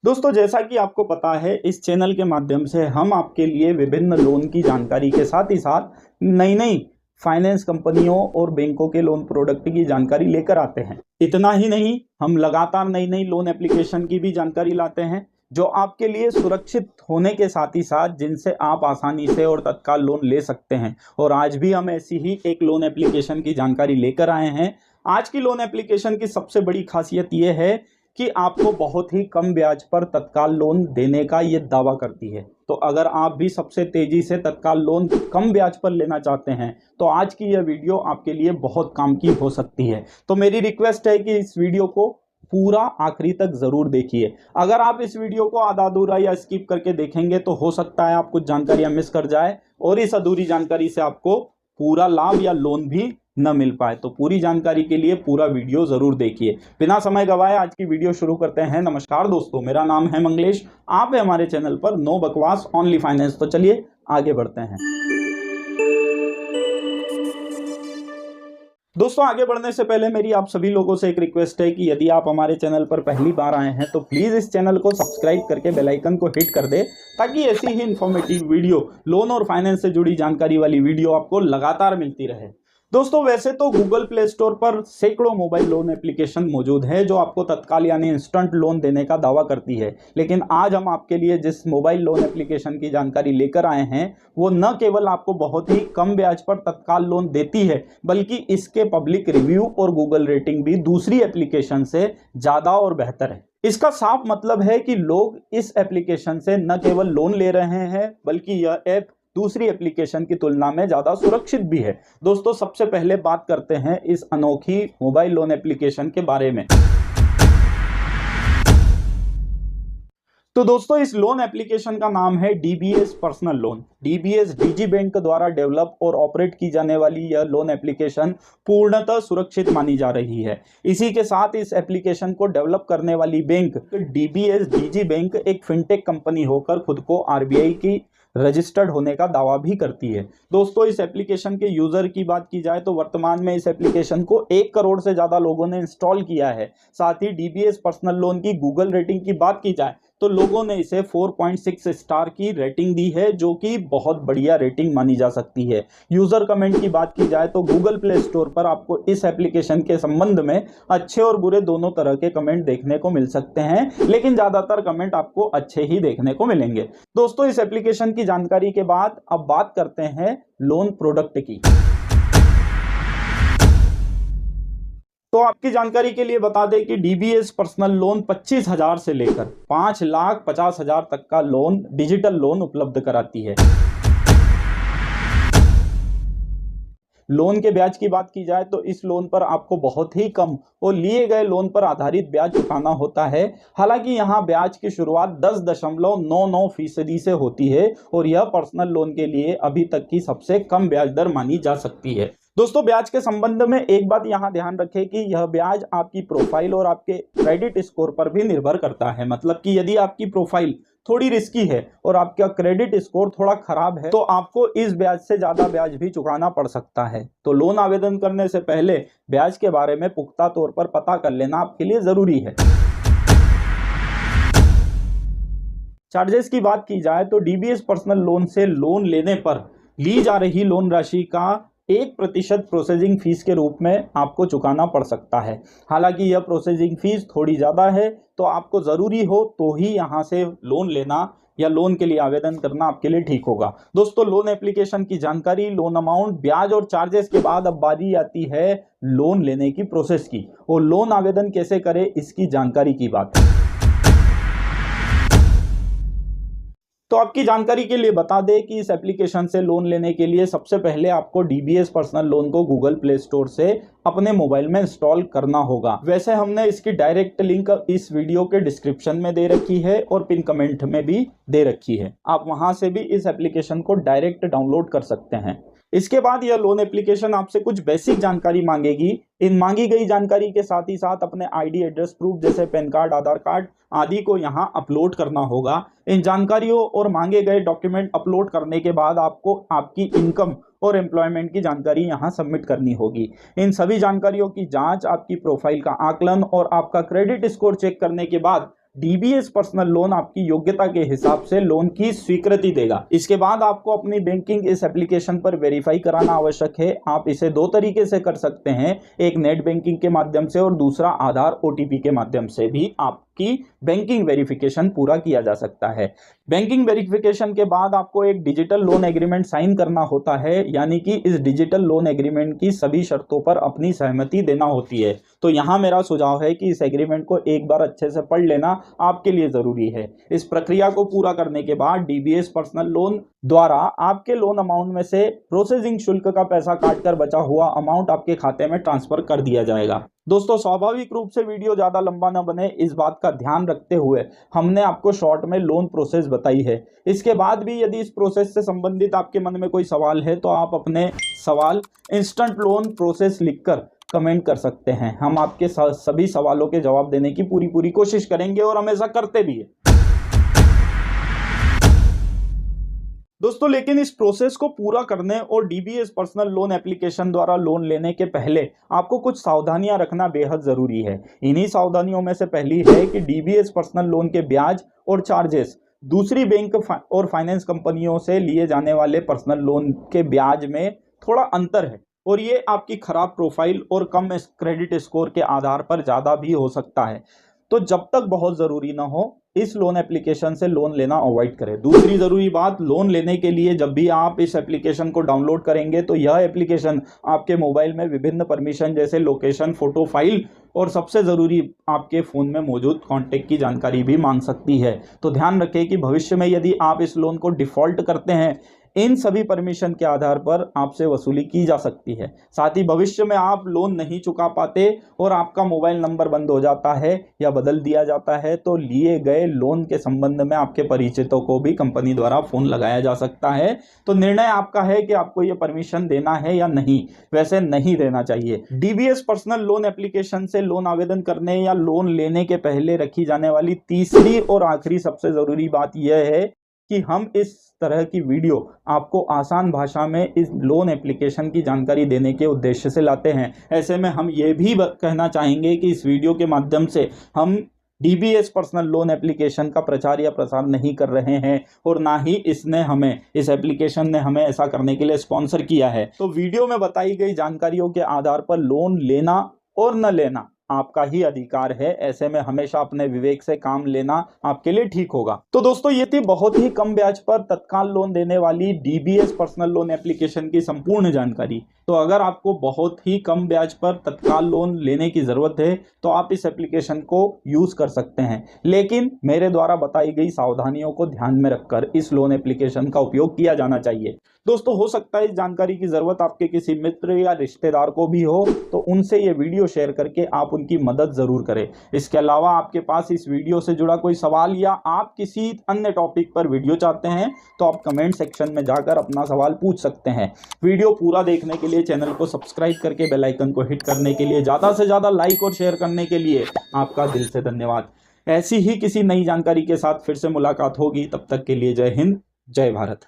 दोस्तों, जैसा कि आपको पता है, इस चैनल के माध्यम से हम आपके लिए विभिन्न लोन की जानकारी के साथ ही साथ नई नई फाइनेंस कंपनियों और बैंकों के लोन प्रोडक्ट की जानकारी लेकर आते हैं। इतना ही नहीं, हम लगातार नई नई लोन एप्लीकेशन की भी जानकारी लाते हैं जो आपके लिए सुरक्षित होने के साथ ही साथ जिनसे आप आसानी से और तत्काल लोन ले सकते हैं। और आज भी हम ऐसी ही एक लोन एप्लीकेशन की जानकारी लेकर आए हैं। आज की लोन एप्लीकेशन की सबसे बड़ी खासियत यह है कि आपको बहुत ही कम ब्याज पर तत्काल लोन देने का ये दावा करती है। तो अगर आप भी सबसे तेजी से तत्काल लोन कम ब्याज पर लेना चाहते हैं तो आज की यह वीडियो आपके लिए बहुत काम की हो सकती है। तो मेरी रिक्वेस्ट है कि इस वीडियो को पूरा आखिरी तक जरूर देखिए। अगर आप इस वीडियो को आधा अधूरा या स्किप करके देखेंगे तो हो सकता है आप कुछ जानकारियां मिस कर जाए और इस अधूरी जानकारी से आपको पूरा लाभ या लोन भी न मिल पाए। तो पूरी जानकारी के लिए पूरा वीडियो जरूर देखिए। बिना समय गवाए आज की वीडियो शुरू करते हैं। नमस्कार दोस्तों, मेरा नाम है मंगलेश। आप है हमारे चैनल पर नो बकवास ओनली फाइनेंस। तो चलिए आगे बढ़ते हैं। दोस्तों, आगे बढ़ने से पहले मेरी आप सभी लोगों से एक रिक्वेस्ट है कि यदि आप हमारे चैनल पर पहली बार आए हैं तो प्लीज़ इस चैनल को सब्सक्राइब करके बेल आइकन को हिट कर दे ताकि ऐसी ही इन्फॉर्मेटिव वीडियो, लोन और फाइनेंस से जुड़ी जानकारी वाली वीडियो आपको लगातार मिलती रहे। दोस्तों, वैसे तो गूगल प्ले स्टोर पर सैकड़ों मोबाइल लोन एप्लीकेशन मौजूद है जो आपको तत्काल यानी इंस्टेंट लोन देने का दावा करती है। लेकिन आज हम आपके लिए जिस मोबाइल लोन एप्लीकेशन की जानकारी लेकर आए हैं वो न केवल आपको बहुत ही कम ब्याज पर तत्काल लोन देती है बल्कि इसके पब्लिक रिव्यू और गूगल रेटिंग भी दूसरी एप्लीकेशन से ज़्यादा और बेहतर है। इसका साफ मतलब है कि लोग इस एप्लीकेशन से न केवल लोन ले रहे हैं बल्कि यह ऐप दूसरी एप्लीकेशन की तुलना में ज़्यादा सुरक्षित भी है। दोस्तों, सबसे पहले बात करते हैं इस अनोखी मोबाइल लोन एप्लीकेशन के बारे में। तो दोस्तों, इस लोन एप्लीकेशन का नाम है डीबीएस पर्सनल लोन। डीबीएस डिजी बैंक द्वारा डेवलप और ऑपरेट की जाने वाली यह लोन एप्लीकेशन पूर्णतः सुरक्षित मानी जा रही है। इसी के साथ इस एप्लीकेशन को डेवलप करने वाली बैंक डीबीएस डिजी बैंक एक फिनटेक कंपनी होकर खुद को आरबीआई की रजिस्टर्ड होने का दावा भी करती है। दोस्तों, इस एप्लीकेशन के यूजर की बात की जाए तो वर्तमान में इस एप्लीकेशन को 1 करोड़ से ज्यादा लोगों ने इंस्टॉल किया है। साथ ही डीबीएस पर्सनल लोन की गूगल रेटिंग की बात की जाए तो लोगों ने इसे 4.6 स्टार की रेटिंग दी है जो कि बहुत बढ़िया रेटिंग मानी जा सकती है। यूजर कमेंट की बात की जाए तो गूगल प्ले स्टोर पर आपको इस एप्लीकेशन के संबंध में अच्छे और बुरे दोनों तरह के कमेंट देखने को मिल सकते हैं, लेकिन ज्यादातर कमेंट आपको अच्छे ही देखने को मिलेंगे। दोस्तों, इस एप्लीकेशन की जानकारी के बाद अब बात करते हैं लोन प्रोडक्ट की। तो आपकी जानकारी के लिए बता दें कि डीबीएस पर्सनल लोन 25,000 से लेकर 5,50,000 तक का लोन, डिजिटल लोन उपलब्ध कराती है। लोन के ब्याज की बात की जाए तो इस लोन पर आपको बहुत ही कम और लिए गए लोन पर आधारित ब्याज चुकाना होता है। हालांकि यहां ब्याज की शुरुआत 10.99% से होती है और यह पर्सनल लोन के लिए अभी तक की सबसे कम ब्याज दर मानी जा सकती है। दोस्तों, ब्याज के संबंध में एक बात यहां ध्यान रखें कि यह ब्याज आपकी प्रोफाइल और आपके क्रेडिट स्कोर पर भी निर्भर करता है। मतलब कि यदि आपकी प्रोफाइल थोड़ी रिस्की है और आपका क्रेडिट स्कोर थोड़ा खराब है तो आपको इस ब्याज से ज्यादा ब्याज भी चुकाना पड़ सकता है। तो लोन आवेदन करने से पहले ब्याज के बारे में पुख्ता तौर पर पता कर लेना आपके लिए जरूरी है। चार्जेस की बात की जाए तो डीबीएस पर्सनल लोन से लोन लेने पर ली जा रही लोन राशि का 1% प्रोसेसिंग फीस के रूप में आपको चुकाना पड़ सकता है। हालांकि यह प्रोसेसिंग फीस थोड़ी ज़्यादा है तो आपको ज़रूरी हो तो ही यहाँ से लोन लेना या लोन के लिए आवेदन करना आपके लिए ठीक होगा। दोस्तों, लोन एप्लीकेशन की जानकारी, लोन अमाउंट, ब्याज और चार्जेस के बाद अब बारी आती है लोन लेने की प्रोसेस की और लोन आवेदन कैसे करें इसकी जानकारी की बात। तो आपकी जानकारी के लिए बता दें कि इस एप्लीकेशन से लोन लेने के लिए सबसे पहले आपको डीबीएस पर्सनल लोन को गूगल प्ले स्टोर से अपने मोबाइल में इंस्टॉल करना होगा। वैसे हमने इसकी डायरेक्ट लिंक इस वीडियो के डिस्क्रिप्शन में दे रखी है और पिन कमेंट में भी दे रखी है। आप वहां से भी इस एप्लीकेशन को डायरेक्ट डाउनलोड कर सकते हैं। इसके बाद यह लोन एप्लीकेशन आपसे कुछ बेसिक जानकारी मांगेगी। इन मांगी गई जानकारी के साथ ही साथ अपने आईडी, एड्रेस प्रूफ जैसे पैन कार्ड, आधार कार्ड आदि को यहां अपलोड करना होगा। इन जानकारियों और मांगे गए डॉक्यूमेंट अपलोड करने के बाद आपको आपकी इनकम और एम्प्लॉयमेंट की जानकारी यहां सबमिट करनी होगी। इन सभी जानकारियों की जांच, आपकी प्रोफाइल का आकलन और आपका क्रेडिट स्कोर चेक करने के बाद डीबीएस पर्सनल लोन आपकी योग्यता के हिसाब से लोन की स्वीकृति देगा। इसके बाद आपको अपनी बैंकिंग इस एप्लीकेशन पर वेरीफाई कराना आवश्यक है। आप इसे दो तरीके से कर सकते हैं, एक नेट बैंकिंग के माध्यम से और दूसरा आधार ओटीपी के माध्यम से भी आपकी बैंकिंग वेरिफिकेशन पूरा किया जा सकता है। बैंकिंग वेरिफिकेशन के बाद आपको एक डिजिटल लोन एग्रीमेंट साइन करना होता है, यानी कि इस डिजिटल लोन एग्रीमेंट की सभी शर्तों पर अपनी सहमति देना होती है। तो यहाँ मेरा सुझाव है कि इस एग्रीमेंट को एक बार अच्छे से पढ़ लेना आपके लिए जरूरी है। इस प्रक्रिया को पूरा करने के बाद डीबीएस पर्सनल लोन द्वारा आपके लोन अमाउंट में से प्रोसेसिंग शुल्क का पैसा काटकर बचा हुआ अमाउंट आपके खाते में ट्रांसफर कर दिया जाएगा। दोस्तों, स्वाभाविक रूप से वीडियो ज्यादा लंबा न बने, इस बात का ध्यान रखते हुए हमने आपको शॉर्ट में लोन प्रोसेस बताई है। इसके बाद भी यदि इस प्रोसेस से संबंधित आपके मन में कोई सवाल है तो आप अपने सवाल इंस्टेंट लोन प्रोसेस लिखकर कमेंट कर सकते हैं। हम आपके सभी सवालों के जवाब देने की पूरी कोशिश करेंगे और हमेशा करते भी है। दोस्तों, लेकिन इस प्रोसेस को पूरा करने और डीबीएस पर्सनल लोन एप्लीकेशन द्वारा लोन लेने के पहले आपको कुछ सावधानियां रखना बेहद जरूरी है। इन्हीं सावधानियों में से पहली है कि डीबीएस पर्सनल लोन के ब्याज और चार्जेस दूसरी बैंक और फाइनेंस कंपनियों से लिए जाने वाले पर्सनल लोन के ब्याज में थोड़ा अंतर है और ये आपकी खराब प्रोफाइल और कम क्रेडिट स्कोर के आधार पर ज़्यादा भी हो सकता है। तो जब तक बहुत ज़रूरी ना हो, इस लोन एप्लीकेशन से लोन लेना अवॉइड करें। दूसरी ज़रूरी बात, लोन लेने के लिए जब भी आप इस एप्लीकेशन को डाउनलोड करेंगे तो यह एप्लीकेशन आपके मोबाइल में विभिन्न परमिशन जैसे लोकेशन, फोटो, फाइल और सबसे ज़रूरी आपके फ़ोन में मौजूद कॉन्टैक्ट की जानकारी भी मांग सकती है। तो ध्यान रखें कि भविष्य में यदि आप इस लोन को डिफ़ॉल्ट करते हैं, इन सभी परमिशन के आधार पर आपसे वसूली की जा सकती है। साथ ही भविष्य में आप लोन नहीं चुका पाते और आपका मोबाइल नंबर बंद हो जाता है या बदल दिया जाता है तो लिए गए लोन के संबंध में आपके परिचितों को भी कंपनी द्वारा फोन लगाया जा सकता है। तो निर्णय आपका है कि आपको ये परमिशन देना है या नहीं। वैसे नहीं देना चाहिए। डीबीएस पर्सनल लोन एप्लीकेशन से लोन आवेदन करने या लोन लेने के पहले रखी जाने वाली तीसरी और आखिरी सबसे जरूरी बात यह है कि हम इस तरह की वीडियो आपको आसान भाषा में इस लोन एप्लीकेशन की जानकारी देने के उद्देश्य से लाते हैं। ऐसे में हम ये भी कहना चाहेंगे कि इस वीडियो के माध्यम से हम डीबीएस पर्सनल लोन एप्लीकेशन का प्रचार या प्रसार नहीं कर रहे हैं और ना ही इस एप्लीकेशन ने हमें ऐसा करने के लिए स्पॉन्सर किया है। तो वीडियो में बताई गई जानकारियों के आधार पर लोन लेना और न लेना आपका ही अधिकार है। ऐसे में हमेशा अपने विवेक से काम लेना आपके लिए ठीक होगा। तो दोस्तों, ये थी बहुत ही कम ब्याज पर तत्काल लोन देने वाली डीबीएस पर्सनल लोन एप्लीकेशन की संपूर्ण जानकारी। तो अगर आपको बहुत ही कम ब्याज पर तत्काल लोन लेने की जरूरत है तो आप इस एप्लीकेशन को यूज कर सकते हैं, लेकिन मेरे द्वारा बताई गई सावधानियों को ध्यान में रखकर इस लोन एप्लीकेशन का उपयोग किया जाना चाहिए। दोस्तों, हो सकता है इस जानकारी की जरूरत आपके किसी मित्र या रिश्तेदार को भी हो, तो उनसे ये वीडियो शेयर करके आप उनकी मदद जरूर करें। इसके अलावा आपके पास इस वीडियो से जुड़ा कोई सवाल या आप किसी अन्य टॉपिक पर वीडियो चाहते हैं तो आप कमेंट सेक्शन में जाकर अपना सवाल पूछ सकते हैं। वीडियो पूरा देखने के लिए चैनल को सब्सक्राइब करके बेल आइकन को हिट करने के लिए, ज़्यादा से ज़्यादा लाइक और शेयर करने के लिए आपका दिल से धन्यवाद। ऐसी ही किसी नई जानकारी के साथ फिर से मुलाकात होगी। तब तक के लिए जय हिंद, जय भारत।